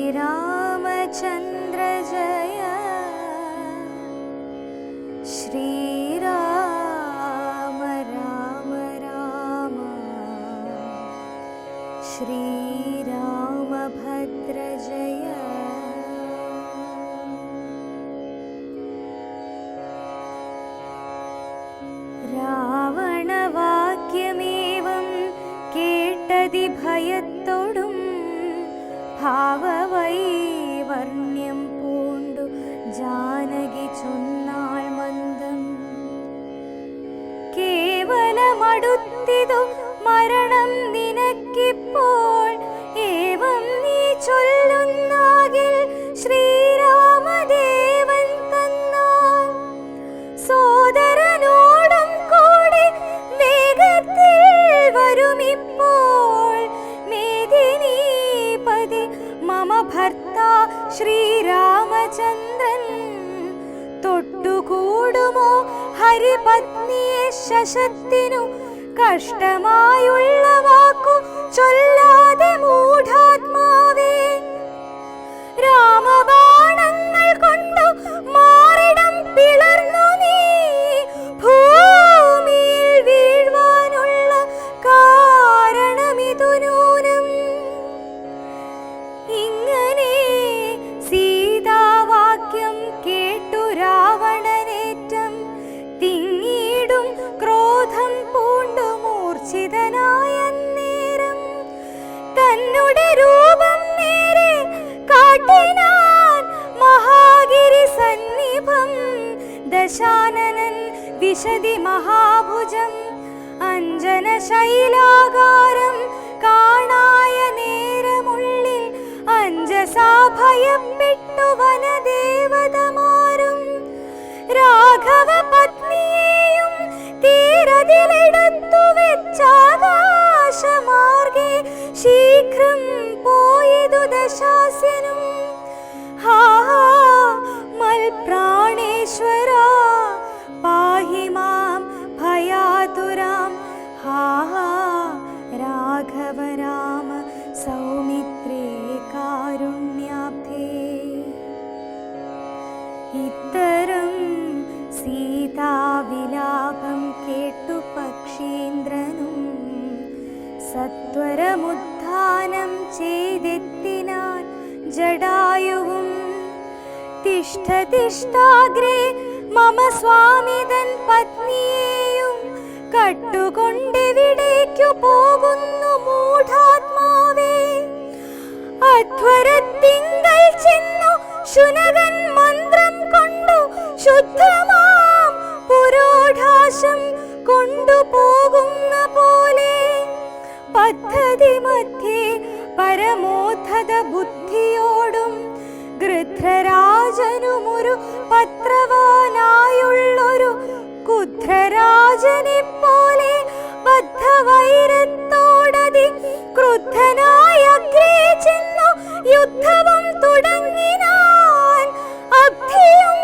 श्रीरामचन्द्र जय श्रीराम राम राम श्रीरामभद्र जय। रावणवाक्यमेवं केट्टदि भयत्तोडुं भाववैवर्ण्यं पूण्डु जानकि चൊന്നാൾ മന്ദം കേവലമടുത്തിതു മരണം നിനക്കിപ്പോൾ ഏവം നീ ചൊല്ലുന്നാകിൽ ശ്രീരാമദേവൻ തന്നാൽ സോദരനോടും കൂടി വേഗത്തിൽ വരുമിപ്പോൾ മേദിനീപതി മമ ഭർത്ത ശ്രീരാമചന്ദ്രൻ തൊട്ടുകൂടുമോ ഹരിപത്നിയെ ശശത്തിനു കഷ്ടമായുള്ള വാക്കു ചൊല്ലാതെ മൂഢാത്മാവേ രാമബാണങ്ങൾ കൊണ്ടു മാറിടം പിളർന്നു നീ ഭൂമിയിൽ വീഴ്വാനുള്ള കാരണമിതു നൂനം. ഇങ്ങനെ സീതാവാക്യം കേട്ടു രാവണനേറ്റം തിങ്ങിടും ക്രോധം പൂണ്ടു മൂർച്ഛിതനായ നേരം തന്നുടെ രൂപം നേരെ കാട്ടിനാൻ മഹാഗിരി സന്നിഭം ദശാനനൻ വിശദി മഹാഭുജം അഞ്ജന ശൈലാകാരം കാണായ നേരമുള്ളിൽ അഞ്ജസാ ഭയപ്പെട്ടു വനദേവതമാരും രാഘവ പത്നിയെയും തീരതിലെടുത്തു വെച്ചാകാശമാർഗേ ശീഘ്രം പോയതു ദശാസ്യനും. ഹാ മൽപ്രാണേശ്വര പാഹി മാം ഭയാതുരാം ഹാ രാഘവ രാമ സൗമിത്രേ കാരുണ്യാബ്ധേ. ഇത്തരം സീതാവിലാപം കേട്ടു പക്ഷീന്ദ്രനും സത്വരമുത്ഥാനം ചെയ്തെത്തിനാൻ ജടായുവും. തിഷ്ഠ തിഷ്ഠാഗ്രേ മമ സ്വാമിതൻ പത്നിയെയും കട്ടുകൊണ്ടെവിടേക്കു പോകുന്നു മൂഢാത്മാവേ. അധ്വരത്തിങ്കൽ ചെന്നു ശുനകൻ മന്ത്രം കൊണ്ടു ശുദ്ധമാം പുരോഢാശം കൊണ്ടുപോകുന്ന പോലെ പദ്ധതി മധ്യേ പരമോദ്ധത ബുദ്ധിയോടും ഗൃധ്രരാജനുമൊരു പത്രവാനായുള്ളൊരു കുധ്രരാജനെ പോലെ ബദ്ധവൈരത്തോടതി ക്രുദ്ധനായ അഗ്രേ ചെന്നു യുദ്ധവും തുടങ്ങിനാൻ. അബ്ധിയും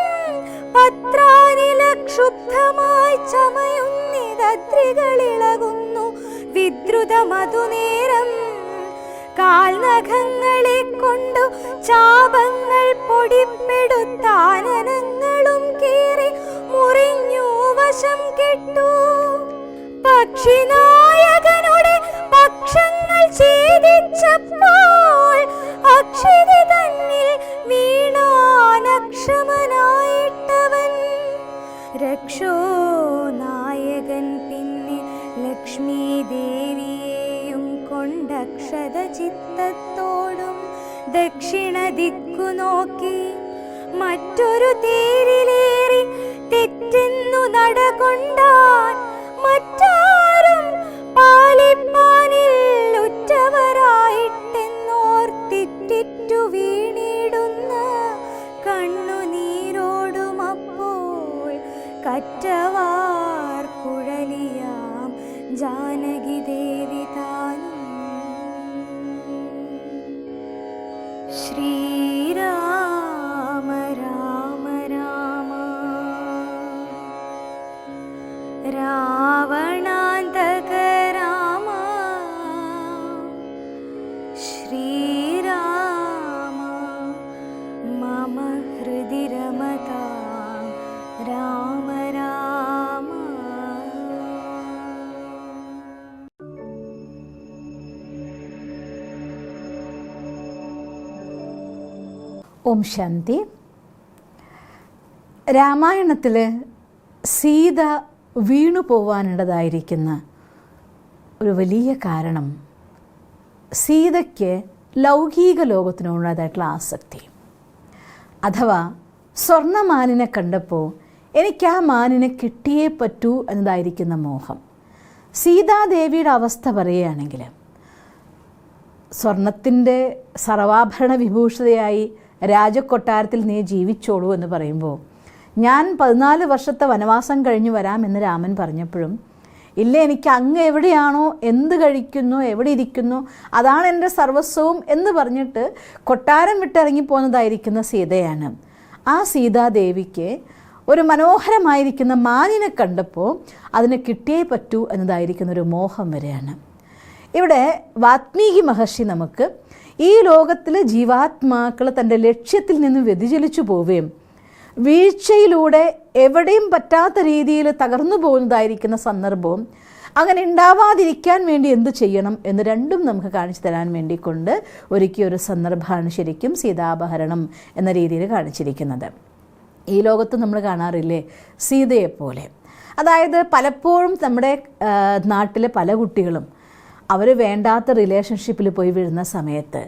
പത്രാനിലക്ഷുബ്ധമായി ചമയുന്നിതദ്രികളിളകുന്നു വിദ്രുത മധുനേരം. കാൽനഖങ്ങളെ കൊണ്ടു ചാപങ്ങൾ പൊടിപ്പെടുത്താനനങ്ങളും കീറി മുറിഞ്ഞു വശം കെട്ടു. പക്ഷിനായകനുടെ പക്ഷങ്ങൾ ഛേദിച്ചപ്പോൾ അക്ഷിതി തന്നിൽ വീണാനക്ഷമനായിട്ടവൻ. രക്ഷോ നായകൻ പിന്നെ ലക്ഷ്മീ ദേവിയെയും കൊണ്ടക്ഷത ചിത്തത്തോടും ദക്ഷിണ ദിക്കു നോക്കി മറ്റൊരു തേരിലേറി തെറ്റെന്നു നടകൊണ്ടാൻ. മറ്റാരും പാലിപ്പാനിൽ ഉറ്റവരായിട്ടെന്നോർത്തിറ്റിറ്റു വീണിടുന്ന കണ്ണുനീരോടുമപ്പോൾ കറ്റവാർ കുഴലിയാം ജാനകി ദേവി താനും. ശ്രീരാമ രാമ രാമ രാവണാന്തക രാമ ശ്രീരാമ ഓം ശാന്തി. രാമായണത്തിൽ സീത വീണു പോവാനുള്ളതായിരിക്കുന്ന ഒരു വലിയ കാരണം സീതയ്ക്ക് ലൗകിക ലോകത്തിനോടുള്ളതായിട്ടുള്ള ആസക്തി, അഥവാ സ്വർണ്ണമാനിനെ കണ്ടപ്പോൾ എനിക്ക് ആ മാനിനെ കിട്ടിയേ പറ്റൂ എന്നതായിരിക്കുന്ന മോഹം. സീതാദേവിയുടെ അവസ്ഥ പറയുകയാണെങ്കിൽ സ്വർണത്തിൻ്റെ സർവാഭരണ വിഭൂഷിതയായി രാജകൊട്ടാരത്തിൽ നീ ജീവിച്ചോളൂ എന്ന് പറയുമ്പോൾ, ഞാൻ 14 വർഷത്തെ വനവാസം കഴിഞ്ഞ് വരാമെന്ന് രാമൻ പറഞ്ഞപ്പോഴും, ഇല്ല, എനിക്ക് അങ്ങ് എവിടെയാണോ, എന്ത് കഴിക്കുന്നു, എവിടെ ഇരിക്കുന്നു, അതാണ് എൻ്റെ സർവസ്വവും എന്ന് പറഞ്ഞിട്ട് കൊട്ടാരം വിട്ടിറങ്ങിപ്പോകുന്നതായിരിക്കുന്ന സീതയാണ്. ആ സീതാദേവിക്ക് ഒരു മനോഹരമായിരിക്കുന്ന മാനിനെ കണ്ടപ്പോൾ അതിനെ കിട്ടിയേ പറ്റൂ എന്നതായിരിക്കുന്ന ഒരു മോഹം വരെയാണ്. ഇവിടെ വാത്മീകി മഹർഷി നമുക്ക് ഈ ലോകത്തിൽ ജീവാത്മാക്കൾ തൻ്റെ ലക്ഷ്യത്തിൽ നിന്ന് വ്യതിചലിച്ചു പോവുകയും വീഴ്ചയിലൂടെ എവിടെയും പറ്റാത്ത രീതിയിൽ തകർന്നു പോകുന്നതായിരിക്കുന്ന സന്ദർഭവും അങ്ങനെ ഉണ്ടാവാതിരിക്കാൻ വേണ്ടി എന്ത് ചെയ്യണം എന്ന് രണ്ടും നമുക്ക് കാണിച്ചു തരാൻ വേണ്ടിക്കൊണ്ട് ഒരുക്കിയൊരു സന്ദർഭമാണ് ശരിക്കും സീതാപഹരണം എന്ന രീതിയിൽ കാണിച്ചിരിക്കുന്നത്. ഈ ലോകത്ത് നമ്മൾ കാണാറില്ലേ സീതയെപ്പോലെ. അതായത് പലപ്പോഴും നമ്മുടെ നാട്ടിലെ പല കുട്ടികളും അവർ വേണ്ടാത്ത റിലേഷൻഷിപ്പിൽ പോയി വീഴുന്ന സമയത്ത്,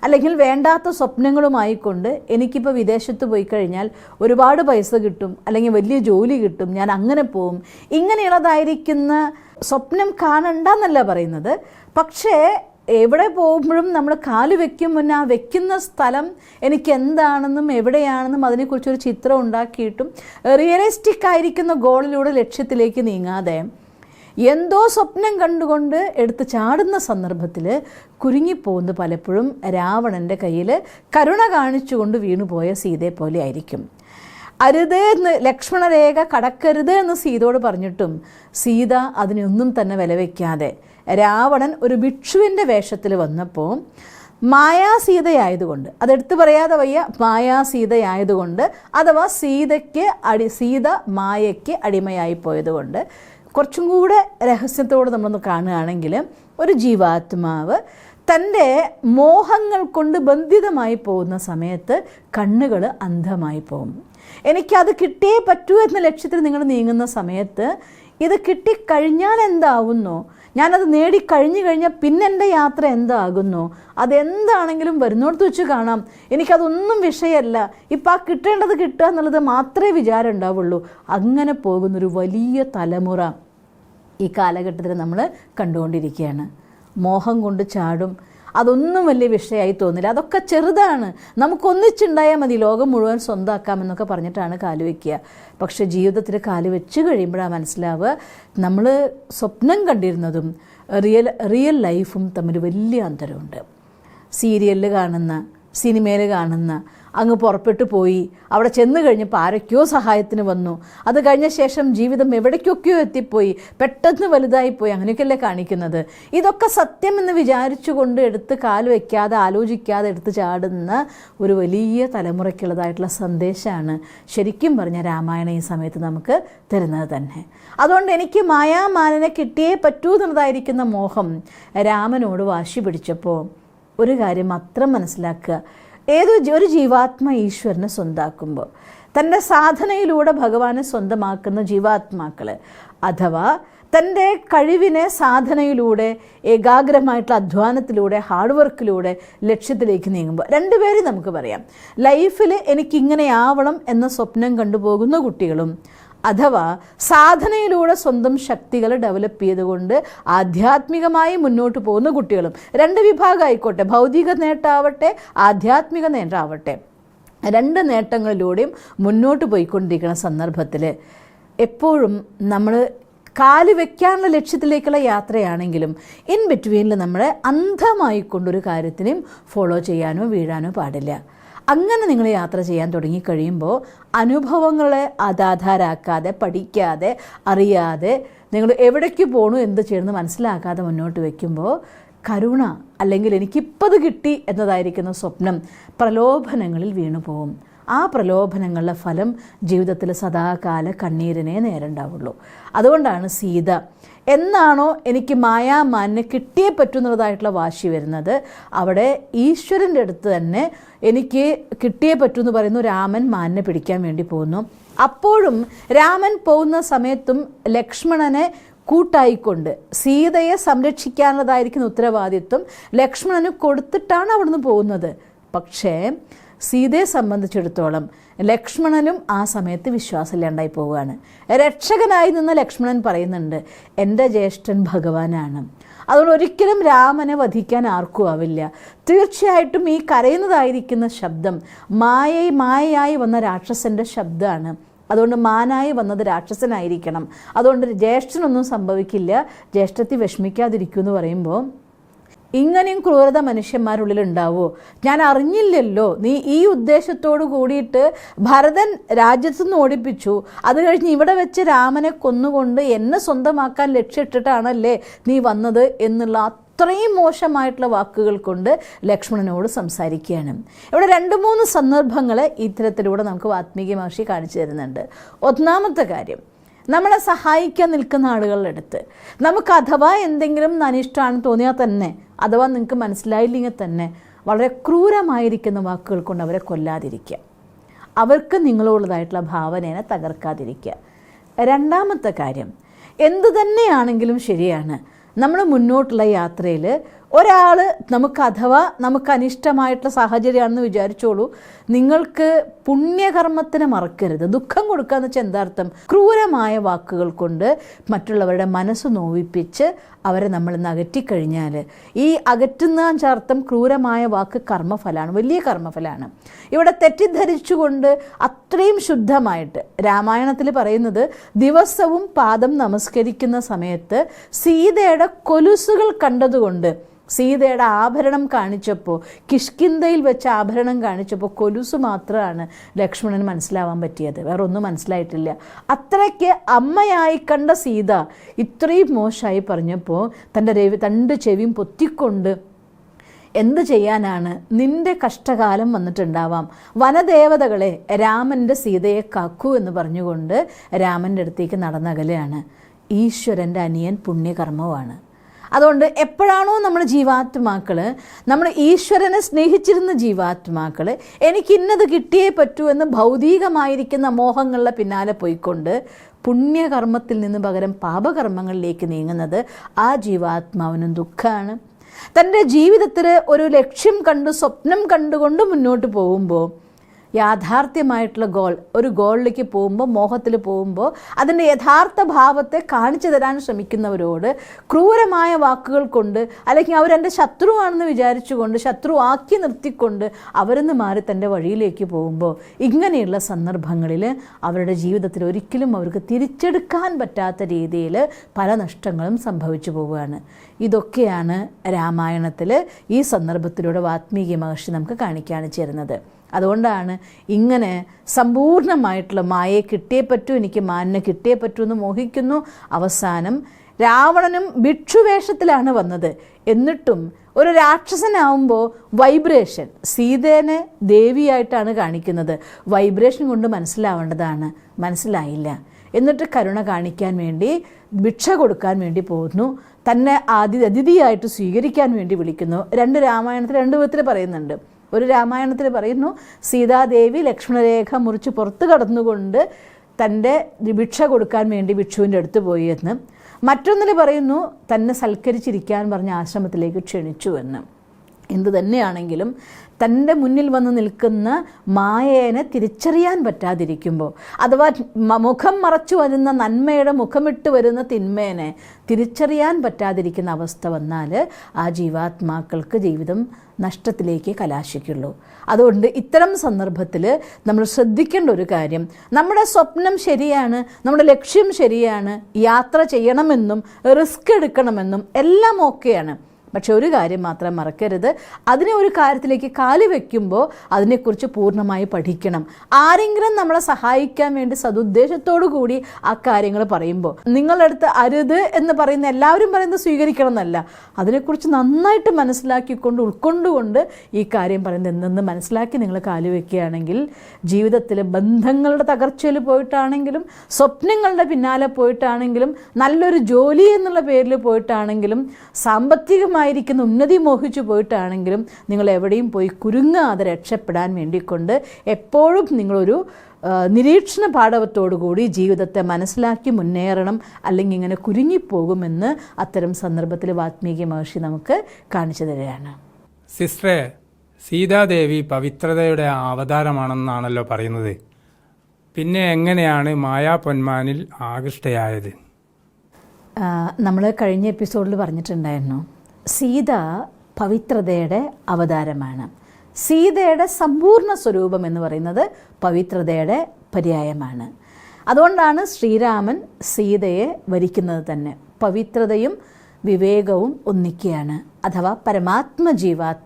അല്ലെങ്കിൽ വേണ്ടാത്ത സ്വപ്നങ്ങളുമായിക്കൊണ്ട് എനിക്കിപ്പോൾ വിദേശത്ത് പോയി കഴിഞ്ഞാൽ ഒരുപാട് പൈസ കിട്ടും, അല്ലെങ്കിൽ വലിയ ജോലി കിട്ടും, ഞാൻ അങ്ങനെ പോവും, ഇങ്ങനെയുള്ളതായിരിക്കുന്ന സ്വപ്നം കാണണ്ടെന്നല്ല പറയുന്നത്. പക്ഷേ എവിടെ പോകുമ്പോഴും നമ്മൾ കാല് വയ്ക്കും മുന്നേ ആ വയ്ക്കുന്ന സ്ഥലം എനിക്ക് എന്താണെന്നും എവിടെയാണെന്നും അതിനെക്കുറിച്ചൊരു ചിത്രം ഉണ്ടാക്കിയിട്ടും റിയലിസ്റ്റിക് ആയിരിക്കുന്ന ഗോളിലൂടെ ലക്ഷ്യത്തിലേക്ക് നീങ്ങാതെ എന്തോ സ്വപ്നം കണ്ടുകൊണ്ട് എടുത്ത് ചാടുന്ന സന്ദർഭത്തിൽ കുരുങ്ങിപ്പോകുന്നത് പലപ്പോഴും രാവണൻ്റെ കയ്യിൽ കരുണ കാണിച്ചുകൊണ്ട് വീണുപോയ സീതയെ പോലെ ആയിരിക്കും. അരുത് എന്ന് ലക്ഷ്മണരേഖ കടക്കരുത് എന്ന് സീതയോട് പറഞ്ഞിട്ടും സീത അതിനൊന്നും തന്നെ വിലവയ്ക്കാതെ രാവണൻ ഒരു ഭിക്ഷുവിൻ്റെ വേഷത്തിൽ വന്നപ്പോൾ മായാസീതയായതുകൊണ്ട്, അതെടുത്ത് പറയാതെ വയ്യ, മായാസീതയായതുകൊണ്ട് അഥവാ സീത മായയ്ക്ക് അടിമയായി പോയതുകൊണ്ട് കുറച്ചും കൂടെ രഹസ്യത്തോട് നമ്മളൊന്ന് കാണുകയാണെങ്കിൽ ഒരു ജീവാത്മാവ് തൻ്റെ മോഹങ്ങൾ കൊണ്ട് ബന്ധിതമായി പോകുന്ന സമയത്ത് കണ്ണുകൾ അന്ധമായി പോകും. എനിക്കത് കിട്ടിയേ പറ്റൂ എന്ന ലക്ഷ്യത്തിൽ നിങ്ങൾ നീങ്ങുന്ന സമയത്ത് ഇത് കിട്ടിക്കഴിഞ്ഞാൽ എന്താവുന്നോ, ഞാനത് നേടിക്കഴിഞ്ഞു കഴിഞ്ഞാൽ പിന്നെ എൻ്റെ യാത്ര എന്താകുന്നോ, അതെന്താണെങ്കിലും വരുന്നോടത്ത് വെച്ച് കാണാം, എനിക്കതൊന്നും വിഷയമല്ല, ഇപ്പം ആ കിട്ടേണ്ടത് കിട്ടുക എന്നുള്ളത് മാത്രമേ വിചാരം ഉണ്ടാവുള്ളൂ. അങ്ങനെ പോകുന്നൊരു വലിയ തലമുറ ഈ കാലഘട്ടത്തിൽ നമ്മൾ കണ്ടുകൊണ്ടിരിക്കുകയാണ്. മോഹം കൊണ്ട് ചാടും, അതൊന്നും വലിയ വിഷയമായി തോന്നില്ല, അതൊക്കെ ചെറുതാണ്, നമുക്കൊന്നിച്ചുണ്ടായാൽ മതി, ലോകം മുഴുവൻ സ്വന്തമാക്കാമെന്നൊക്കെ പറഞ്ഞിട്ടാണ് കാല് വയ്ക്കുക. പക്ഷെ ജീവിതത്തിൽ കാല് വെച്ച് കഴിയുമ്പോഴാണ് മനസ്സിലാവുക നമ്മൾ സ്വപ്നം കണ്ടിരുന്നതും റിയൽ ലൈഫും തമ്മിൽ വലിയ അന്തരമുണ്ട്. സീരിയലിൽ കാണുന്ന, സിനിമയിൽ കാണുന്ന, അങ്ങ് പുറപ്പെട്ടു പോയി അവിടെ ചെന്ന് കഴിഞ്ഞപ്പോൾ ആരൊക്കെയോ സഹായത്തിന് വന്നു, അത് കഴിഞ്ഞ ശേഷം ജീവിതം എവിടേക്കൊക്കെയോ എത്തിപ്പോയി, പെട്ടെന്ന് വലുതായിപ്പോയി, അങ്ങനെയൊക്കെയല്ലേ കാണിക്കുന്നത്. ഇതൊക്കെ സത്യമെന്ന് വിചാരിച്ചുകൊണ്ട് എടുത്ത് കാല് വയ്ക്കാതെ ആലോചിക്കാതെ എടുത്ത് ചാടുന്ന ഒരു വലിയ തലമുറയ്ക്കുള്ളതായിട്ടുള്ള സന്ദേശമാണ് ശരിക്കും പറഞ്ഞ രാമായണം ഈ സമയത്ത് നമുക്ക് തരുന്നത് തന്നെ. അതുകൊണ്ട് എനിക്ക് മായാമാനിനെ കിട്ടിയേ പറ്റൂ എന്നുള്ളതായിരിക്കുന്ന മോഹം രാമനോട് വാശി പിടിച്ചപ്പോൾ ഒരു കാര്യം മാത്രം മനസ്സിലാക്കുക, ഒരു ജീവാത്മ ഈശ്വരനെ സ്വന്താക്കുമ്പോൾ തൻ്റെ സാധനയിലൂടെ ഭഗവാനെ സ്വന്തമാക്കുന്ന ജീവാത്മാക്കൾ, അഥവാ തൻ്റെ കഴിവിനെ സാധനയിലൂടെ ഏകാഗ്രമായിട്ടുള്ള അധ്വാനത്തിലൂടെ ഹാർഡ് വർക്കിലൂടെ ലക്ഷ്യത്തിലേക്ക് നീങ്ങുമ്പോൾ രണ്ടുപേരും നമുക്ക് പറയാം. ലൈഫിൽ എനിക്കിങ്ങനെയാവണം എന്ന സ്വപ്നം കണ്ടുപോകുന്ന കുട്ടികളും, അഥവാ സാധനയിലൂടെ സ്വന്തം ശക്തികൾ ഡെവലപ്പ് ചെയ്തുകൊണ്ട് ആധ്യാത്മികമായി മുന്നോട്ട് പോകുന്ന കുട്ടികളും, രണ്ട് വിഭാഗമായിക്കോട്ടെ, ഭൗതിക നേട്ടമാവട്ടെ ആധ്യാത്മിക നേട്ടമാവട്ടെ, രണ്ട് നേട്ടങ്ങളിലൂടെയും മുന്നോട്ട് പോയിക്കൊണ്ടിരിക്കുന്ന സന്ദർഭത്തിൽ എപ്പോഴും നമ്മൾ കാല് വയ്ക്കാനുള്ള ലക്ഷ്യത്തിലേക്കുള്ള യാത്രയാണെങ്കിലും ഇൻ ബിറ്റ്വീനിൽ നമ്മൾ അന്ധമായിക്കൊണ്ടൊരു കാര്യത്തിനും ഫോളോ ചെയ്യാനോ വീഴാനോ പാടില്ല. അങ്ങനെ നിങ്ങൾ യാത്ര ചെയ്യാൻ തുടങ്ങിക്കഴിയുമ്പോൾ അനുഭവങ്ങളെ അതാധാരാക്കാതെ, പഠിക്കാതെ, അറിയാതെ, നിങ്ങൾ എവിടേക്ക് പോകണു, എന്ത് ചെയ്യണമെന്ന് മനസ്സിലാക്കാതെ മുന്നോട്ട് വയ്ക്കുമ്പോൾ കരുണ, അല്ലെങ്കിൽ എനിക്കിപ്പത് കിട്ടി എന്നതായിരിക്കുന്ന സ്വപ്നം പ്രലോഭനങ്ങളിൽ വീണു പോകും. ആ പ്രലോഭനങ്ങളുടെ ഫലം ജീവിതത്തിൽ സദാകാല കണ്ണീരിനെ നേരിടാവുള്ളൂ. അതുകൊണ്ടാണ് സീത എന്നാണോ എനിക്ക് മായാമാനെ കിട്ടിയേ പറ്റുന്നതായിട്ടുള്ള വാശി വരുന്നത്, അവിടെ ഈശ്വരൻ്റെ അടുത്ത് തന്നെ എനിക്ക് കിട്ടിയേ പറ്റൂ എന്ന് പറയുന്നു. രാമൻ മാനിനെ പിടിക്കാൻ വേണ്ടി പോകുന്നു. അപ്പോഴും രാമൻ പോകുന്ന സമയത്തും ലക്ഷ്മണനെ കൂട്ടായിക്കൊണ്ട് സീതയെ സംരക്ഷിക്കാനുള്ളതായിരിക്കുന്ന ഉത്തരവാദിത്വം ലക്ഷ്മണന് കൊടുത്തിട്ടാണ് അവിടുന്ന് പോകുന്നത്. പക്ഷേ സീതയെ സംബന്ധിച്ചിടത്തോളം ലക്ഷ്മണനും ആ സമയത്ത് വിശ്വാസമില്ലാണ്ടായി പോവുകയാണ്. രക്ഷകനായി നിന്ന ലക്ഷ്മണൻ പറയുന്നുണ്ട്, എൻ്റെ ജ്യേഷ്ഠൻ ഭഗവാനാണ്, അതുകൊണ്ട് ഒരിക്കലും രാമനെ വധിക്കാൻ ആർക്കും ആവില്ല. തീർച്ചയായിട്ടും ഈ കരയുന്നതായിരിക്കുന്ന ശബ്ദം മായയായി വന്ന രാക്ഷസൻ്റെ ശബ്ദമാണ്. അതുകൊണ്ട് മാനായി വന്നത് രാക്ഷസനായിരിക്കണം. അതുകൊണ്ട് ജ്യേഷ്ഠനൊന്നും സംഭവിക്കില്ല, ജ്യേഷ്ഠത്തി വിഷമിക്കാതിരിക്കൂ എന്ന് പറയുമ്പോൾ ഇങ്ങനെയും ക്രൂരത മനുഷ്യന്മാരുള്ളിൽ ഉണ്ടാവുമോ? ഞാൻ അറിഞ്ഞില്ലല്ലോ, നീ ഈ ഉദ്ദേശത്തോടു കൂടിയിട്ട് ഭരതൻ രാജ്യത്തു നിന്ന് ഓടിപ്പിച്ചു, അത് കഴിഞ്ഞ് ഇവിടെ വെച്ച് രാമനെ കൊന്നുകൊണ്ട് എന്നെ സ്വന്തമാക്കാൻ ലക്ഷ്യമിട്ടിട്ടാണല്ലേ നീ വന്നത് എന്നുള്ള അത്രയും മോശമായിട്ടുള്ള വാക്കുകൾ കൊണ്ട് ലക്ഷ്മണനോട് സംസാരിക്കുകയാണ്. ഇവിടെ 2-3 സന്ദർഭങ്ങൾ ഇത്തരത്തിലൂടെ നമുക്ക് വാത്മീകി മഹർഷി കാണിച്ചു തരുന്നുണ്ട്. ഒന്നാമത്തെ കാര്യം, നമ്മളെ സഹായിക്കാൻ നിൽക്കുന്ന ആളുകളുടെ അടുത്ത് നമുക്ക് അഥവാ എന്തെങ്കിലും അനിഷ്ടമാണെന്ന് തോന്നിയാൽ തന്നെ, അഥവാ നിങ്ങൾക്ക് മനസ്സിലായില്ലെങ്കിൽ തന്നെ വളരെ ക്രൂരമായിരിക്കുന്ന വാക്കുകൾ കൊണ്ട് അവരെ കൊല്ലാതിരിക്കുക, അവർക്ക് നിങ്ങളോടുള്ളതായിട്ടുള്ള ഭാവനയെ തകർക്കാതിരിക്കുക. രണ്ടാമത്തെ കാര്യം, എന്തു തന്നെയാണെങ്കിലും ശരിയാണ്, നമ്മൾ മുന്നോട്ടുള്ള യാത്രയിൽ ഒരാൾ നമുക്ക് അനിഷ്ടമായിട്ടുള്ള സാഹചര്യമാണെന്ന് വിചാരിച്ചോളൂ, നിങ്ങൾക്ക് പുണ്യകർമ്മത്തിന് മറക്കരുത്. ദുഃഖം കൊടുക്കുക എന്ന് വെച്ചാൽ എന്താർത്ഥം? ക്രൂരമായ വാക്കുകൾ കൊണ്ട് മറ്റുള്ളവരുടെ മനസ്സ് നോവിപ്പിച്ച് അവരെ നമ്മൾ ഇന്ന് അകറ്റിക്കഴിഞ്ഞാൽ, ഈ അകറ്റുന്ന അർത്ഥം ക്രൂരമായ വാക്ക് കർമ്മഫലമാണ്, വലിയ കർമ്മഫലമാണ്. ഇവിടെ തെറ്റിദ്ധരിച്ചുകൊണ്ട് അത്രയും ശുദ്ധമായിട്ട് രാമായണത്തിൽ പറയുന്നത്, ദിവസവും പാദം നമസ്കരിക്കുന്ന സമയത്ത് സീതയുടെ കൊലുസുകൾ കണ്ടതുകൊണ്ട്, സീതയുടെ ആഭരണം കാണിച്ചപ്പോൾ, കിഷ്കിന്ധയിൽ വെച്ച ആഭരണം കാണിച്ചപ്പോൾ കൊലുസ് മാത്രമാണ് ലക്ഷ്മണന് മനസ്സിലാവാൻ പറ്റിയത്, വേറെ ഒന്നും മനസ്സിലായിട്ടില്ല. അത്രയ്ക്ക് അമ്മയായി കണ്ട സീത ഇത്രയും മോശമായി പറഞ്ഞപ്പോൾ തൻ്റെ 2 ചെവിയും പൊത്തിക്കൊണ്ട്, എന്ത് ചെയ്യാനാണ്, നിന്റെ കഷ്ടകാലം വന്നിട്ടുണ്ടാവാം, വനദേവതകളെ രാമൻ്റെ സീതയെ കാക്കൂ എന്ന് പറഞ്ഞുകൊണ്ട് രാമൻ്റെ അടുത്തേക്ക് നടന്നകലെയാണ്. ഈശ്വരൻ്റെ അനിയൻ പുണ്യകർമ്മമാണ്. അതുകൊണ്ട് എപ്പോഴാണോ നമ്മൾ ജീവാത്മാക്കൾ, നമ്മൾ ഈശ്വരനെ സ്നേഹിച്ചിരുന്ന ജീവാത്മാക്കൾ എനിക്ക് ഇന്നത് കിട്ടിയേ പറ്റൂ എന്ന് ഭൗതികമായിരിക്കുന്ന മോഹങ്ങളുടെ പിന്നാലെ പോയിക്കൊണ്ട് പുണ്യകർമ്മത്തിൽ നിന്ന് പകരം പാപകർമ്മങ്ങളിലേക്ക് നീങ്ങുന്നത് ആ ജീവാത്മാവിനും ദുഃഖമാണ്. തൻ്റെ ജീവിതത്തിൽ ഒരു ലക്ഷ്യം കണ്ട് സ്വപ്നം കണ്ടുകൊണ്ട് മുന്നോട്ട് പോകുമ്പോൾ യാഥാർത്ഥ്യമായിട്ടുള്ള ഒരു ഗോളിലേക്ക് പോകുമ്പോൾ, മോഹത്തിൽ പോകുമ്പോൾ അതിൻ്റെ യഥാർത്ഥ ഭാവത്തെ കാണിച്ചു തരാൻ ശ്രമിക്കുന്നവരോട് ക്രൂരമായ വാക്കുകൾ കൊണ്ട്, അല്ലെങ്കിൽ അവരെൻ്റെ ശത്രുവാണെന്ന് വിചാരിച്ചുകൊണ്ട് ശത്രുവാക്കി നിർത്തിക്കൊണ്ട് അവരെന്ന് മാറി തൻ്റെ വഴിയിലേക്ക് പോകുമ്പോൾ, ഇങ്ങനെയുള്ള സന്ദർഭങ്ങളിൽ അവരുടെ ജീവിതത്തിൽ ഒരിക്കലും അവർക്ക് തിരിച്ചെടുക്കാൻ പറ്റാത്ത രീതിയിൽ പല നഷ്ടങ്ങളും സംഭവിച്ചു പോവുകയാണ്. ഇതൊക്കെയാണ് രാമായണത്തിൽ ഈ സന്ദർഭത്തിലൂടെ വാത്മീകി മഹർഷി നമുക്ക് കാണിക്കുകയാണ് ചേരുന്നത്. അതുകൊണ്ടാണ് ഇങ്ങനെ സമ്പൂർണ്ണമായിട്ടുള്ള മായയെ കിട്ടിയേ പറ്റൂ, എനിക്ക് മാനിനെ കിട്ടിയേ പറ്റൂ എന്ന് മോഹിക്കുന്നു. അവസാനം രാവണനും ഭിക്ഷുവേഷത്തിലാണ് വന്നത്, എന്നിട്ടും ഒരു രാക്ഷസനാവുമ്പോൾ വൈബ്രേഷൻ, സീതേനെ ദേവിയായിട്ടാണ് കാണിക്കുന്നത്, വൈബ്രേഷൻ കൊണ്ട് മനസ്സിലാവേണ്ടതാണ്, മനസ്സിലായില്ല. എന്നിട്ട് കരുണ കാണിക്കാൻ വേണ്ടി ഭിക്ഷ കൊടുക്കാൻ വേണ്ടി പോകുന്നു, തന്നെ അതിഥിയായിട്ട് സ്വീകരിക്കാൻ വേണ്ടി വിളിക്കുന്നു. 2 രാമായണത്തിൽ 2 വിധത്തിൽ പറയുന്നുണ്ട്. ഒരു രാമായണത്തിൽ പറയുന്നു, സീതാദേവി ലക്ഷ്മണരേഖ മുറിച്ച് പുറത്ത് കടന്നുകൊണ്ട് തൻ്റെ ഭിക്ഷ കൊടുക്കാൻ വേണ്ടി ഭിക്ഷുവിൻ്റെ അടുത്ത് പോയി എന്ന്. മറ്റൊന്നിൽ പറയുന്നു, തന്നെ സൽക്കരിച്ചിരിക്കാൻ പറഞ്ഞ ആശ്രമത്തിലേക്ക് ക്ഷണിച്ചു എന്ന്. എന്തു തന്നെയാണെങ്കിലും തൻ്റെ മുന്നിൽ വന്ന് നിൽക്കുന്ന മായേനെ തിരിച്ചറിയാൻ പറ്റാതിരിക്കുമ്പോൾ, അഥവാ മുഖം മറച്ചു വരുന്ന നന്മയുടെ മുഖമിട്ട് വരുന്ന തിന്മേനെ തിരിച്ചറിയാൻ പറ്റാതിരിക്കുന്ന അവസ്ഥ വന്നാൽ ആ ജീവാത്മാക്കൾക്ക് ജീവിതം നഷ്ടത്തിലേക്ക് കലാശിക്കുള്ളൂ. അതുകൊണ്ട് ഇത്തരം സന്ദർഭത്തിൽ നമ്മൾ ശ്രദ്ധിക്കേണ്ട ഒരു കാര്യം, നമ്മുടെ സ്വപ്നം ശരിയാണ്, നമ്മുടെ ലക്ഷ്യം ശരിയാണ്, യാത്ര ചെയ്യണമെന്നും റിസ്ക് എടുക്കണമെന്നും എല്ലാം ഓക്കെയാണ്. പക്ഷെ ഒരു കാര്യം മാത്രം മറക്കരുത്, അതിനെ ഒരു കാര്യത്തിലേക്ക് കാല് വയ്ക്കുമ്പോൾ അതിനെക്കുറിച്ച് പൂർണ്ണമായി പഠിക്കണം. ആരെങ്കിലും നമ്മളെ സഹായിക്കാൻ വേണ്ടി സതുദ്ദേശത്തോടു കൂടി ആ കാര്യങ്ങൾ പറയുമ്പോൾ നിങ്ങളുടെ അടുത്ത് അരുത് എന്ന് പറയുന്ന എല്ലാവരും പറയുന്നത് സ്വീകരിക്കണം എന്നല്ല, അതിനെക്കുറിച്ച് നന്നായിട്ട് മനസ്സിലാക്കിക്കൊണ്ട് ഉൾക്കൊണ്ടുകൊണ്ട് ഈ കാര്യം പറയുന്നത് എന്തെന്ന് മനസ്സിലാക്കി നിങ്ങൾ കാല് വയ്ക്കുകയാണെങ്കിൽ ജീവിതത്തിൽ ബന്ധങ്ങളുടെ തകർച്ചയിൽ പോയിട്ടാണെങ്കിലും സ്വപ്നങ്ങളുടെ പിന്നാലെ പോയിട്ടാണെങ്കിലും നല്ലൊരു ജോലി എന്നുള്ള പേരിൽ പോയിട്ടാണെങ്കിലും സാമ്പത്തികമായിരിക്കുന്ന ഉന്നതി മോഹിച്ചു പോയിട്ടാണെങ്കിലും നിങ്ങൾ എവിടെയും പോയി കുരുങ്ങാതെ രക്ഷപ്പെടാൻ വേണ്ടിക്കൊണ്ട് എപ്പോഴും നിങ്ങളൊരു നിരീക്ഷണ പാഠവത്തോടുകൂടി ജീവിതത്തെ മനസ്സിലാക്കി മുന്നേറണം. അല്ലെങ്കിൽ ഇങ്ങനെ കുരുങ്ങിപ്പോകുമെന്ന് അത്തരം സന്ദർഭത്തിൽ വാത്മീകി മഹർഷി നമുക്ക് കാണിച്ചു തരികയാണ്. സിസ്റ്ററെ, സീതാദേവി പവിത്രതയുടെ അവതാരമാണെന്നാണല്ലോ പറയുന്നത്. പിന്നെ എങ്ങനെയാണ് മായാ പൊന്മാനിൽ ആകൃഷ്ടയായത്? നമ്മൾ കഴിഞ്ഞ എപ്പിസോഡിൽ പറഞ്ഞിട്ടുണ്ടായിരുന്നു, സീത പവിത്രതയുടെ അവതാരമാണ്. സീതയുടെ സമ്പൂർണ്ണ സ്വരൂപം എന്ന് പറയുന്നത് പവിത്രതയുടെ പര്യായമാണ്. അതുകൊണ്ടാണ് ശ്രീരാമൻ സീതയെ വരിക്കുന്നത് തന്നെ. പവിത്രതയും വിവേകവും ഒന്നിക്കുകയാണ്. അഥവാ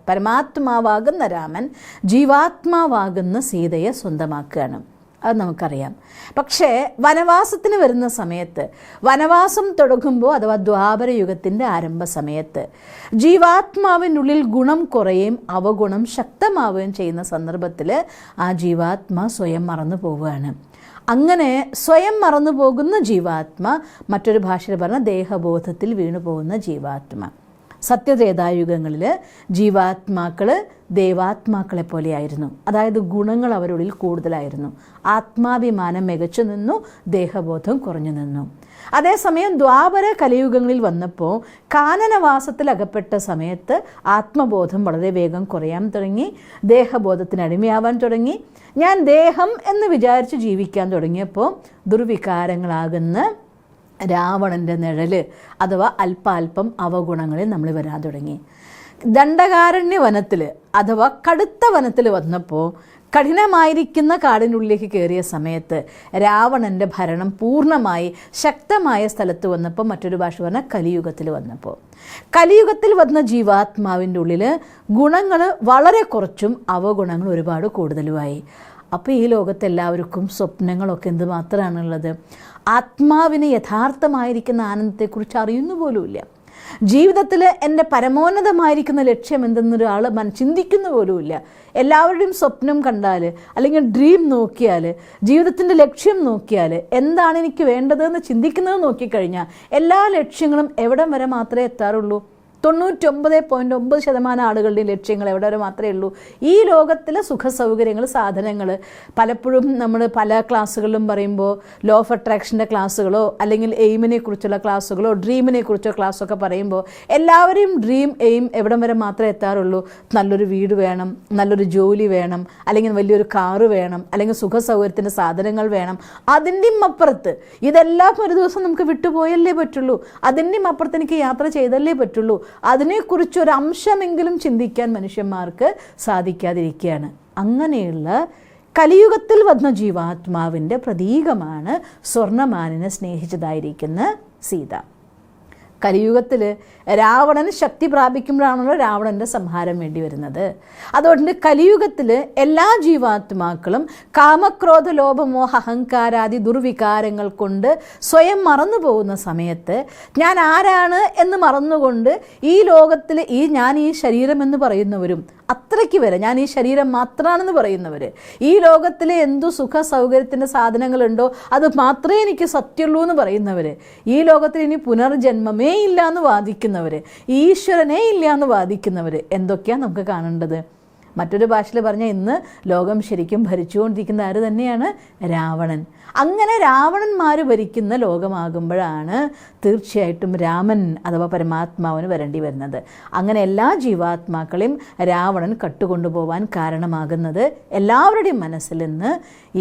പരമാത്മാവാകുന്ന രാമൻ ജീവാത്മാവാകുന്ന സീതയെ സ്വന്തമാക്കുകയാണ്. അത് നമുക്കറിയാം. പക്ഷേ വനവാസത്തിന് വരുന്ന സമയത്ത്, വനവാസം തുടങ്ങുമ്പോൾ അഥവാ ദ്വാപരയുഗത്തിൻ്റെ ആരംഭ സമയത്ത് ജീവാത്മാവിനുള്ളിൽ ഗുണം കുറയുകയും അവഗുണം ശക്തമാവുകയും ചെയ്യുന്ന സന്ദർഭത്തിൽ ആ ജീവാത്മ സ്വയം മറന്നു പോവുകയാണ്. അങ്ങനെ സ്വയം മറന്നു പോകുന്ന ജീവാത്മ, മറ്റൊരു ഭാഷയിൽ പറഞ്ഞ ദേഹബോധത്തിൽ വീണു പോകുന്ന ജീവാത്മ. സത്യത്രേതായുഗങ്ങളിൽ ജീവാത്മാക്കൾ ദേവാത്മാക്കളെ പോലെയായിരുന്നു. അതായത് ഗുണങ്ങൾ അവരുള്ളിൽ കൂടുതലായിരുന്നു. ആത്മാഭിമാനം മികച്ചു നിന്നു, ദേഹബോധം കുറഞ്ഞു നിന്നു. അതേസമയം ദ്വാപര കലിയുഗങ്ങളിൽ വന്നപ്പോൾ കാനനവാസത്തിൽ അകപ്പെട്ട സമയത്ത് ആത്മബോധം വളരെ വേഗം കുറയാൻ തുടങ്ങി, ദേഹബോധത്തിന് അടിമയാവാൻ തുടങ്ങി. ഞാൻ ദേഹം എന്ന് വിചാരിച്ച് ജീവിക്കാൻ തുടങ്ങിയപ്പോൾ ദുർവികാരങ്ങളാകുന്ന രാവണൻ്റെ നിഴൽ അഥവാ അല്പാൽപ്പം അവഗുണങ്ങളിൽ നമ്മൾ വരാൻ തുടങ്ങി. ദണ്ഡകാരണ്യ വനത്തിൽ അഥവാ കടുത്ത വനത്തിൽ വന്നപ്പോൾ, കഠിനമായിരിക്കുന്ന കാടിനുള്ളിലേക്ക് കയറിയ സമയത്ത് രാവണൻ്റെ ഭരണം പൂർണ്ണമായി ശക്തമായ സ്ഥലത്ത് വന്നപ്പോൾ, മറ്റൊരു ഭാഷ പറഞ്ഞാൽ കലിയുഗത്തിൽ വന്നപ്പോൾ, കലിയുഗത്തിൽ വന്ന ജീവാത്മാവിൻ്റെ ഉള്ളിൽ ഗുണങ്ങൾ വളരെ കുറച്ചും അവഗുണങ്ങൾ ഒരുപാട് കൂടുതലുമായി. അപ്പോൾ ഈ ലോകത്ത് എല്ലാവർക്കും സ്വപ്നങ്ങളൊക്കെ എന്ത് മാത്രമാണുള്ളത്? ആത്മാവിന് യഥാർത്ഥമായിരിക്കുന്ന ആനന്ദത്തെക്കുറിച്ച് അറിയുന്നു പോലുമില്ല. ജീവിതത്തിൽ എൻ്റെ പരമോന്നതമായിരിക്കുന്ന ലക്ഷ്യം എന്തെന്നൊരാൾ ചിന്തിക്കുന്ന പോലുമില്ല. എല്ലാവരുടെയും സ്വപ്നം കണ്ടാൽ അല്ലെങ്കിൽ ഡ്രീം നോക്കിയാൽ, ജീവിതത്തിൻ്റെ ലക്ഷ്യം നോക്കിയാൽ, എന്താണ് എനിക്ക് വേണ്ടതെന്ന് ചിന്തിക്കുന്നത് നോക്കിക്കഴിഞ്ഞാൽ എല്ലാ ലക്ഷ്യങ്ങളും എവിടം വരെ മാത്രമേ എത്താറുള്ളൂ? 99.9% ആളുകളുടെയും ലക്ഷ്യങ്ങൾ എവിടെ വരെ മാത്രമേ ഉള്ളൂ? ഈ ലോകത്തിലെ സുഖ സൗകര്യങ്ങൾ, സാധനങ്ങൾ. പലപ്പോഴും നമ്മൾ പല ക്ലാസ്സുകളിലും പറയുമ്പോൾ ലോ ഓഫ് അട്രാക്ഷൻ്റെ ക്ലാസ്സുകളോ അല്ലെങ്കിൽ എയിമിനെ കുറിച്ചുള്ള ക്ലാസ്സുകളോ ഡ്രീമിനെ കുറിച്ചോ ക്ലാസ്സൊക്കെ പറയുമ്പോൾ എല്ലാവരെയും ഡ്രീം എയിം എവിടം വരെ മാത്രമേ എത്താറുള്ളൂ? നല്ലൊരു വീട് വേണം, നല്ലൊരു ജോലി വേണം, അല്ലെങ്കിൽ വലിയൊരു കാറ് വേണം, അല്ലെങ്കിൽ സുഖ സൗകര്യത്തിൻ്റെ സാധനങ്ങൾ വേണം. അതിൻ്റെയും അപ്പുറത്ത് ഇതെല്ലാം ഒരു ദിവസം നമുക്ക് വിട്ടുപോയല്ലേ പറ്റുള്ളൂ. അതിൻ്റെയും അപ്പുറത്ത് എനിക്ക് യാത്ര ചെയ്തല്ലേ പറ്റുള്ളൂ. അതിനെക്കുറിച്ചൊരു അംശമെങ്കിലും ചിന്തിക്കാൻ മനുഷ്യന്മാർക്ക് സാധിക്കാതിരിക്കുകയാണ്. അങ്ങനെയുള്ള കലിയുഗത്തിൽ വന്ന ജീവാത്മാവിൻ്റെ പ്രതീകമാണ് സ്വർണ്ണമാനിനെ സ്നേഹിച്ചതായിരിക്കുന്ന സീത. കലിയുഗത്തിൽ രാവണന് ശക്തി പ്രാപിക്കുമ്പോഴാണല്ലോ രാവണൻ്റെ സംഹാരം വേണ്ടി വരുന്നത്. അതുകൊണ്ട് കലിയുഗത്തിൽ എല്ലാ ജീവാത്മാക്കളും കാമക്രോധ ലോഭമോഹ അഹങ്കാരാദി ദുർവികാരങ്ങൾ കൊണ്ട് സ്വയം മറന്നു പോകുന്ന സമയത്ത് ഞാൻ ആരാണ് എന്ന് മറന്നുകൊണ്ട് ഈ ലോകത്തിൽ ഞാൻ ഈ ശരീരം എന്ന് പറയുന്നവരും, അത്രയ്ക്ക് വരെ ഞാൻ ഈ ശരീരം മാത്രമാണെന്ന് പറയുന്നവർ, ഈ ലോകത്തിലെ എന്തു സുഖ സൗകര്യത്തിൻ്റെ സാധനങ്ങളുണ്ടോ അത് മാത്രമേ എനിക്ക് സത്യമുള്ളൂ എന്ന് പറയുന്നവർ, ഈ ലോകത്തിൽ ഇനി പുനർജന്മമേ ഇല്ല എന്ന് വാദിക്കുന്നവർ, ഈശ്വരനേ ഇല്ല എന്ന് വാദിക്കുന്നവർ, എന്തൊക്കെയാണ് നമുക്ക് കാണേണ്ടത്? മറ്റൊരു ഭാഷയിൽ പറഞ്ഞാൽ ഇന്ന് ലോകം ശരിക്കും ഭരിച്ചുകൊണ്ടിരിക്കുന്ന ആര് തന്നെയാണ്? രാവണൻ. അങ്ങനെ രാവണന്മാർ ഭരിക്കുന്ന ലോകമാകുമ്പോഴാണ് തീർച്ചയായിട്ടും രാമൻ അഥവാ പരമാത്മാവിന് വരേണ്ടി വരുന്നത്. അങ്ങനെ എല്ലാ ജീവാത്മാക്കളെയും രാവണൻ കട്ടുകൊണ്ടുപോകാൻ കാരണമാകുന്നത് എല്ലാവരുടെയും മനസ്സിൽ നിന്ന്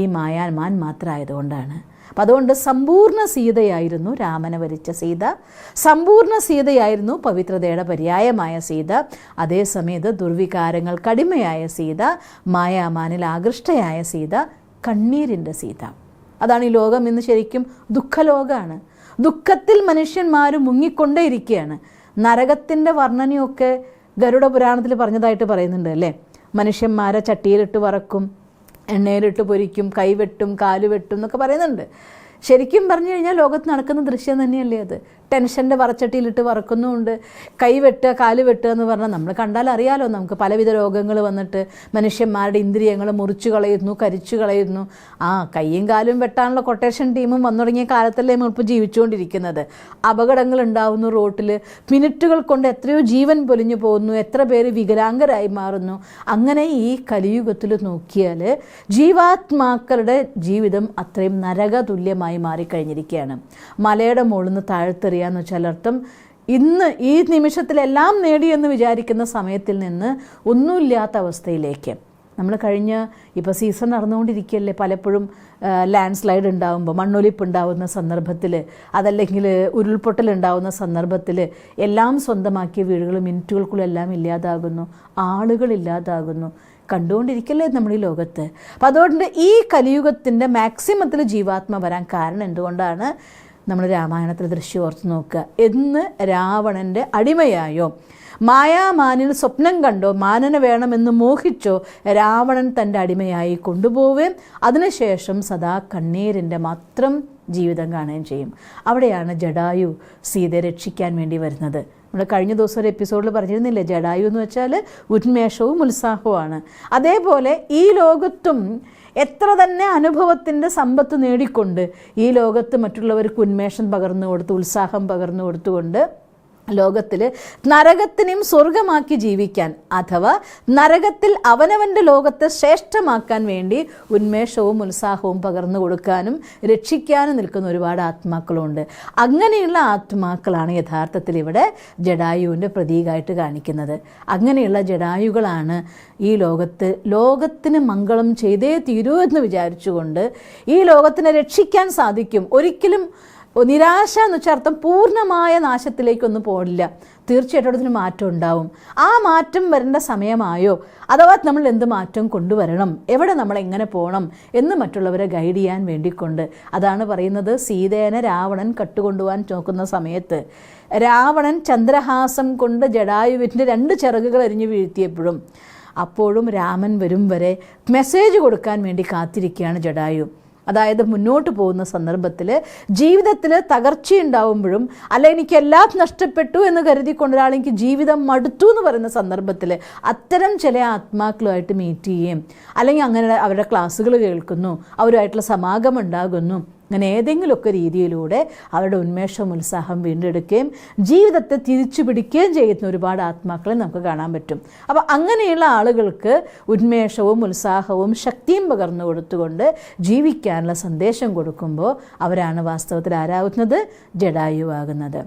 ഈ മായാമാൻ മാത്രമായതുകൊണ്ടാണ്. അപ്പം അതുകൊണ്ട് സമ്പൂർണ്ണ സീതയായിരുന്നു രാമനെ വരിച്ച സീത, സമ്പൂർണ്ണ സീതയായിരുന്നു പവിത്രതയുടെ പര്യായമായ സീത. അതേസമയത്ത് ദുർവികാരങ്ങൾ കടിമയായ സീത, മായാമാനിൽ ആകൃഷ്ടയായ സീത, കണ്ണീരിൻ്റെ സീത. അതാണ് ഈ ലോകം ഇന്ന് ശരിക്കും ദുഃഖലോകമാണ്. ദുഃഖത്തിൽ മനുഷ്യന്മാർ മുങ്ങിക്കൊണ്ടേയിരിക്കുകയാണ്. നരകത്തിൻ്റെ വർണ്ണനയൊക്കെ ഗരുഡ പുരാണത്തിൽ പറഞ്ഞതായിട്ട് പറയുന്നുണ്ട് അല്ലേ. മനുഷ്യന്മാരെ ചട്ടിയിലിട്ട് വറക്കും, എണ്ണയിലിട്ട് പൊരിക്കും, കൈവെട്ടും, കാലുവെട്ടും എന്നൊക്കെ പറയുന്നുണ്ട്. ശരിക്കും പറഞ്ഞു കഴിഞ്ഞാൽ ലോകത്ത് നടക്കുന്ന ദൃശ്യം തന്നെയല്ലേ അത്. ടെൻഷൻ്റെ വറച്ചട്ടിയിലിട്ട് വറക്കുന്നുമുണ്ട്, കൈവെട്ടുക, കാല് വെട്ടുക എന്ന് പറഞ്ഞാൽ നമ്മൾ കണ്ടാൽ അറിയാലോ, നമുക്ക് പലവിധ രോഗങ്ങൾ വന്നിട്ട് മനുഷ്യന്മാരുടെ ഇന്ദ്രിയങ്ങൾ മുറിച്ചു കളയുന്നു, കരിച്ചു കളയുന്നു. കൈയും കാലും വെട്ടാനുള്ള കൊട്ടേഷൻ ടീമും വന്നു തുടങ്ങിയ കാലത്തല്ലേ നമ്മളിപ്പോൾ ജീവിച്ചുകൊണ്ടിരിക്കുന്നത്. അപകടങ്ങൾ ഉണ്ടാവുന്നു റോട്ടിൽ, മിനിറ്റുകൾ കൊണ്ട് എത്രയോ ജീവൻ പൊലിഞ്ഞു പോകുന്നു, എത്ര പേര് വികലാംഗരായി മാറുന്നു. അങ്ങനെ ഈ കലിയുഗത്തിൽ നോക്കിയാൽ ജീവാത്മാക്കളുടെ ജീവിതം അത്രയും നരകതുല്യമായി മാറിക്കഴിഞ്ഞിരിക്കുകയാണ്. മലയുടെ മുകളിൽ നിന്ന് താഴ്ത്തെറിയാന്ന് വെച്ചാൽ അർത്ഥം ഇന്ന് ഈ നിമിഷത്തിലെല്ലാം നേടിയെന്ന് വിചാരിക്കുന്ന സമയത്തിൽ നിന്ന് ഒന്നുമില്ലാത്ത അവസ്ഥയിലേക്ക് നമ്മൾ ഇപ്പോൾ സീസൺ നടന്നുകൊണ്ടിരിക്കുകയല്ലേ. പലപ്പോഴും ലാൻഡ് സ്ലൈഡ് ഉണ്ടാകുമ്പോൾ, മണ്ണൊലിപ്പ് ഉണ്ടാകുന്ന സന്ദർഭത്തിൽ, അതല്ലെങ്കിൽ ഉരുൾപൊട്ടൽ ഉണ്ടാകുന്ന സന്ദർഭത്തിൽ എല്ലാം സ്വന്തമാക്കിയ വീടുകൾ മിനിറ്റുകൾക്കുള്ളിലെല്ലാം ഇല്ലാതാകുന്നു, ആളുകളില്ലാതാകുന്നു. കണ്ടുകൊണ്ടിരിക്കല്ലേ നമ്മൾ ഈ ലോകത്ത്. അപ്പം അതുകൊണ്ട് ഈ കലിയുഗത്തിൻ്റെ മാക്സിമത്തിൽ ജീവാത്മ വരാൻ കാരണം എന്തുകൊണ്ടാണ്? നമ്മൾ രാമായണത്തിൽ ദൃശ്യം ഓർത്ത് നോക്കുക. എന്ന് രാവണൻ്റെ അടിമയായോ, മായാമാനിൽ സ്വപ്നം കണ്ടോ, മാനനെ വേണമെന്ന് മോഹിച്ചോ രാവണൻ തൻ്റെ അടിമയായി കൊണ്ടുപോവുകയും അതിനുശേഷം സദാ കണ്ണീരിൻ്റെ മാത്രം ജീവിതം കാണുകയും ചെയ്യും. അവിടെയാണ് ജടായു സീതയെ രക്ഷിക്കാൻ വേണ്ടി വരുന്നത്. നമ്മൾ കഴിഞ്ഞ ദിവസം ഒരു എപ്പിസോഡിൽ പറഞ്ഞിരുന്നില്ലേ, ജടായു എന്ന് വെച്ചാൽ ഉന്മേഷവും ഉത്സാഹവുമാണ്. അതേപോലെ ഈ ലോകത്തും എത്ര തന്നെ അനുഭവത്തിൻ്റെ സമ്പത്ത് നേടിക്കൊണ്ട് ഈ ലോകത്ത് മറ്റുള്ളവർക്ക് ഉന്മേഷം പകർന്നു കൊടുത്ത്, ഉത്സാഹം പകർന്നു കൊടുത്തുകൊണ്ട് ലോകത്തിൽ നരകത്തിനെയും സ്വർഗമാക്കി ജീവിക്കാൻ, അഥവാ നരകത്തിൽ അവനവൻ്റെ ലോകത്തെ ശ്രേഷ്ഠമാക്കാൻ വേണ്ടി ഉന്മേഷവും ഉത്സാഹവും പകർന്നു കൊടുക്കാനും രക്ഷിക്കാനും നിൽക്കുന്ന ഒരുപാട് ആത്മാക്കളുണ്ട്. അങ്ങനെയുള്ള ആത്മാക്കളാണ് യഥാർത്ഥത്തിൽ ഇവിടെ ജടായുവിൻ്റെ പ്രതീകമായിട്ട് കാണിക്കുന്നത്. അങ്ങനെയുള്ള ജടായുകളാണ് ഈ ലോകത്തിന് മംഗളം ചെയ്തേ തീരൂ എന്ന് വിചാരിച്ചുകൊണ്ട് ഈ ലോകത്തിനെ രക്ഷിക്കാൻ സാധിക്കും. ഒരിക്കലും നിരാശ എന്ന് വെച്ചാൽ അർത്ഥം പൂർണ്ണമായ നാശത്തിലേക്കൊന്നും പോകില്ല. തീർച്ചയായിട്ടും അതിന് മാറ്റം ഉണ്ടാവും. ആ മാറ്റം വരേണ്ട സമയമായോ, അഥവാ നമ്മൾ എന്ത് മാറ്റം കൊണ്ടുവരണം, എവിടെ നമ്മൾ എങ്ങനെ പോകണം എന്ന് മറ്റുള്ളവരെ ഗൈഡ് ചെയ്യാൻ വേണ്ടിക്കൊണ്ട്. അതാണ് പറയുന്നത്, സീതേനെ രാവണൻ കട്ടുകൊണ്ടുപോകാൻ നോക്കുന്ന സമയത്ത് രാവണൻ ചന്ദ്രഹാസം കൊണ്ട് ജടായുവിൻ്റെ 2 ചിറകുകൾ എരിഞ്ഞു വീഴ്ത്തിയപ്പോഴും അപ്പോഴും രാമൻ വരും വരെ മെസ്സേജ് കൊടുക്കാൻ വേണ്ടി കാത്തിരിക്കുകയാണ് ജടായു. അതായത് മുന്നോട്ട് പോകുന്ന സന്ദർഭത്തിൽ ജീവിതത്തിൽ തകർച്ചയുണ്ടാവുമ്പോഴും, അല്ല എനിക്കെല്ലാം നഷ്ടപ്പെട്ടു എന്ന് കരുതിക്കൊണ്ട് ഒരാളെനിക്ക് ജീവിതം മടുത്തു എന്ന് പറയുന്ന സന്ദർഭത്തിൽ അത്തരം ചില ആത്മാക്കളുമായിട്ട് മീറ്റ് ചെയ്യുകയും, അല്ലെങ്കിൽ അങ്ങനെ അവരുടെ ക്ലാസ്സുകൾ കേൾക്കുന്നു, അവരുമായിട്ടുള്ള സമാഗമം ഉണ്ടാകുന്നു. അങ്ങനെ ഏതെങ്കിലുമൊക്കെ രീതിയിലൂടെ അവരുടെ ഉന്മേഷം ഉത്സാഹം വീണ്ടെടുക്കുകയും ജീവിതത്തെ തിരിച്ചു പിടിക്കുകയും ചെയ്യുന്ന ഒരുപാട് ആത്മാക്കളെ നമുക്ക് കാണാൻ പറ്റും. അപ്പോൾ അങ്ങനെയുള്ള ആളുകൾക്ക് ഉന്മേഷവും ഉത്സാഹവും ശക്തിയും പകർന്നു കൊടുത്തുകൊണ്ട് ജീവിക്കാനുള്ള സന്ദേശം കൊടുക്കുമ്പോൾ അവരാണ് വാസ്തവത്തിൽ ആരാകുന്നത്? ജടായുവാകുന്നത്.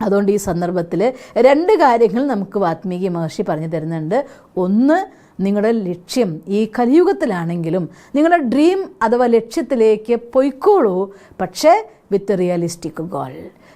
അതുകൊണ്ട് ഈ സന്ദർഭത്തിൽ 2 കാര്യങ്ങൾ നമുക്ക് വാത്മീകി മഹർഷി പറഞ്ഞു തരുന്നുണ്ട്. ഒന്ന്, നിങ്ങളുടെ ലക്ഷ്യം ഈ കലിയുഗത്തിലാണെങ്കിലും നിങ്ങളുടെ ഡ്രീം അഥവാ ലക്ഷ്യത്തിലേക്ക് പൊയ്ക്കോളൂ, പക്ഷേ വിത്ത് റിയലിസ്റ്റിക് ഗോൾ.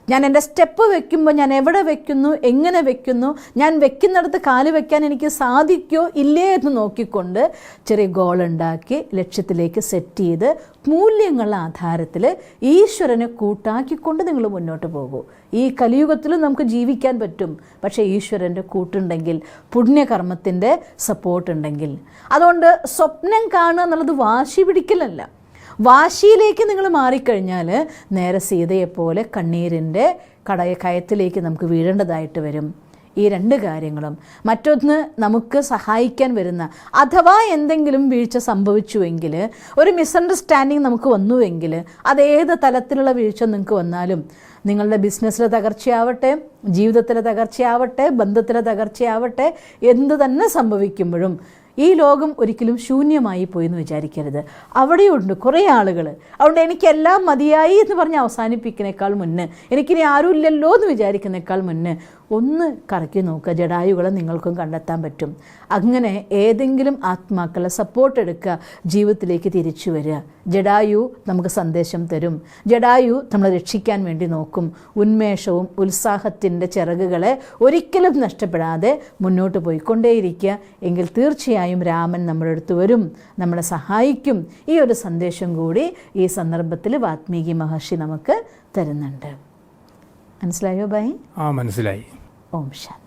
ഞാൻ എൻ്റെ സ്റ്റെപ്പ് വെക്കുമ്പോൾ ഞാൻ എവിടെ വെക്കുന്നു, എങ്ങനെ വെക്കുന്നു, ഞാൻ വെക്കുന്നിടത്ത് കാല് വെക്കാൻ എനിക്ക് സാധിക്കുമോ ഇല്ലേ എന്ന് നോക്കിക്കൊണ്ട് ചെറിയ ഗോൾ ഉണ്ടാക്കി ലക്ഷ്യത്തിലേക്ക് സെറ്റ് ചെയ്ത് മൂല്യങ്ങളുടെ ആധാരത്തിൽ ഈശ്വരനെ കൂട്ടാക്കിക്കൊണ്ട് നിങ്ങൾ മുന്നോട്ട് പോകൂ. ഈ കലിയുഗത്തിലും നമുക്ക് ജീവിക്കാൻ പറ്റും, പക്ഷേ ഈശ്വരൻ്റെ കൂട്ടുണ്ടെങ്കിൽ, പുണ്യകർമ്മത്തിൻ്റെ സപ്പോർട്ട് ഉണ്ടെങ്കിൽ. അതുകൊണ്ട് സ്വപ്നം കാണുക എന്നുള്ളത് വാശി പിടിക്കലല്ല. വാശിയിലേക്ക് നിങ്ങൾ മാറിക്കഴിഞ്ഞാൽ നേരെ സീതയെപ്പോലെ കണ്ണീരിൻ്റെ കയത്തിലേക്ക് നമുക്ക് വീഴേണ്ടതായിട്ട് വരും. ഈ 2 കാര്യങ്ങളും. മറ്റൊന്ന്, നമുക്ക് സഹായിക്കാൻ വരുന്ന, അഥവാ എന്തെങ്കിലും വീഴ്ച സംഭവിച്ചുവെങ്കിൽ, ഒരു മിസ്അണ്ടർസ്റ്റാൻഡിങ് നമുക്ക് വന്നുവെങ്കിൽ, അതേത് തലത്തിലുള്ള വീഴ്ച നിങ്ങൾക്ക് വന്നാലും, നിങ്ങളുടെ ബിസിനസ്സിലെ തകർച്ചയാവട്ടെ, ജീവിതത്തിലെ തകർച്ചയാവട്ടെ, ബന്ധത്തിലെ തകർച്ചയാവട്ടെ, എന്ത് തന്നെ സംഭവിക്കുമ്പോഴും ഈ ലോകം ഒരിക്കലും ശൂന്യമായി പോയി എന്ന് വിചാരിക്കരുത്. അവിടെയുണ്ട് കുറേ ആളുകൾ. അതുകൊണ്ട് എനിക്കെല്ലാം മതിയായി എന്ന് പറഞ്ഞ് അവസാനിപ്പിക്കുന്നേക്കാൾ മുന്നേ, എനിക്കിനി ആരും ഇല്ലല്ലോ എന്ന് വിചാരിക്കുന്നേക്കാൾ മുന്നേ ഒന്ന് കറക്കി നോക്കുക. ജടായുകളെ നിങ്ങൾക്കും കണ്ടെത്താൻ പറ്റും. അങ്ങനെ ഏതെങ്കിലും ആത്മാക്കളെ സപ്പോർട്ട് എടുക്കുക, ജീവിതത്തിലേക്ക് തിരിച്ചു വരിക. ജടായു നമുക്ക് സന്ദേശം തരും. ജടായു നമ്മളെ രക്ഷിക്കാൻ വേണ്ടി നോക്കും. ഉന്മേഷവും ഉത്സാഹത്തിൻ്റെ ചിറകുകളെ ഒരിക്കലും നഷ്ടപ്പെടാതെ മുന്നോട്ട് പോയിക്കൊണ്ടേയിരിക്കുക. എങ്കിൽ തീർച്ചയായും രാമൻ നമ്മുടെ അടുത്ത് വരും, നമ്മളെ സഹായിക്കും. ഈ ഒരു സന്ദേശം കൂടി ഈ സന്ദർഭത്തിൽ വാത്മീകി മഹർഷി നമുക്ക് തരുന്നുണ്ട്. മനസ്സിലായോ ഭായി? മനസ്സിലായി. ഓം ശാന്തി.